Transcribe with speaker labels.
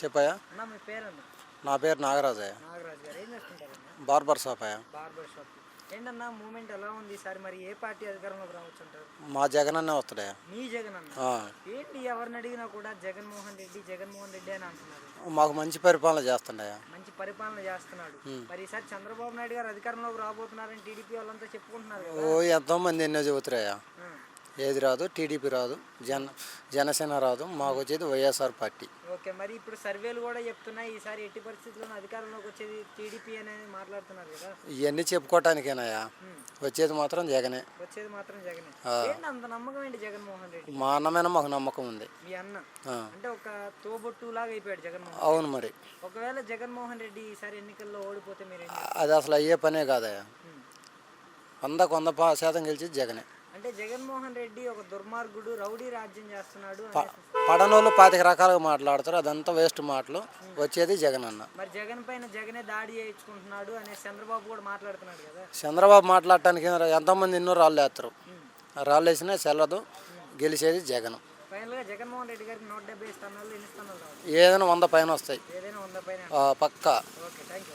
Speaker 1: చెప్పాయా?
Speaker 2: అన్న మీ పేరన్న?
Speaker 1: నా పేరు నాగరాజయ్య.
Speaker 2: నాగరాజు గారు ఏం చేస్తుంటారన్న?
Speaker 1: బార్బర్ షాప్ అయ్యా.
Speaker 2: Barber shop. ఏంటన్నా మూమెంట్ ఎలా ఉంది ఈసారి? మరి ఏ పార్టీ అధికారంలోకి రావచ్చు అంటారు?
Speaker 1: మా జగన్ అన్నే వస్తాడయ్యా.
Speaker 2: మీ జగన్ అన్న?
Speaker 1: ఆ,
Speaker 2: ఏంటి ఎవరిని అడిగినా కూడా జగన్మోహన్ రెడ్డి అని అంటున్నారు.
Speaker 1: మాకు మంచి పరిపాలన చేస్తుండయా.
Speaker 2: మంచి పరిపాలన చేస్తున్నాడు. మరి ఈసారి చంద్రబాబు నాయుడు గారు అధికారంలోకి రాబోతున్నారని టీడీపీ వాళ్ళంతా చెప్పుకుంటున్నారు కదా.
Speaker 1: ఎంతోమంది ఎన్నో చెబుతారయ్యా.
Speaker 2: ఆ,
Speaker 1: ఏది రాదు, టీడీపీ రాదు, జనసేన రాదు, మాకు వచ్చేది వైఎస్ఆర్ పార్టీ.
Speaker 2: ఓకే, మరి ఇప్పుడు సర్వేలు కూడా చెప్తున్నాయి ఈసారి ఎట్టి పరిస్థితుల్లో అధికారంలోకి వచ్చేది టీడీపీ అనేది మాట్లాడుతున్నారు కదా.
Speaker 1: ఇవన్నీ చెప్పుకోవటానికేనాయా, వచ్చేది మాత్రం జగనే.
Speaker 2: వచ్చేది మాత్రం జగనే. ఏంటి అంత నమ్మకం ఏంటి జగన్మోహన్ రెడ్డి?
Speaker 1: మా అన్నమైన మాకు నమ్మకం ఉంది.
Speaker 2: మీ అన్న
Speaker 1: ఆ,
Speaker 2: అంటే ఒక తోబొట్టు లాగా అయిపోయాడు జగన్మోహన్.
Speaker 1: అవును మరి.
Speaker 2: ఒకవేళ జగన్మోహన్ రెడ్డి ఈసారి ఎన్నికల్లో ఓడిపోతే మీరు
Speaker 1: అది అసలు అయ్యే పనే కాదయ్యా. 100% గెలిచి జగనే.
Speaker 2: అంటే జగన్మోహన్ రెడ్డి ఒక దుర్మార్గుడు, రౌడీ రాజ్యం చేస్తున్నాడు
Speaker 1: పడనోళ్ళు 25 రకాలుగా మాట్లాడతారు, అదంతా వేస్ట్ మాటలు. వచ్చేది జగన్ అన్న.
Speaker 2: మరి జగన్ పైన జగనే దాడి చేయించుకుంటున్నాడు అనేసి చంద్రబాబు కూడా మాట్లాడుతున్నాడు కదా.
Speaker 1: చంద్రబాబు మాట్లాడటానికి ఎంతోమంది ఎన్నో రాళ్ళు వేస్తారు, రాళ్ళు వేసినా చెల్లదు, గెలిచేది జగన్.
Speaker 2: ఫైనల్గా జగన్మోహన్ రెడ్డి గారికి 170 స్థానాలు, ఎన్ని స్థానాలు రావాలి?
Speaker 1: ఏదైనా 100 పైన వస్తాయి
Speaker 2: ఏదైనా 100 పైన.
Speaker 1: పక్కా.
Speaker 2: Okay, thank you.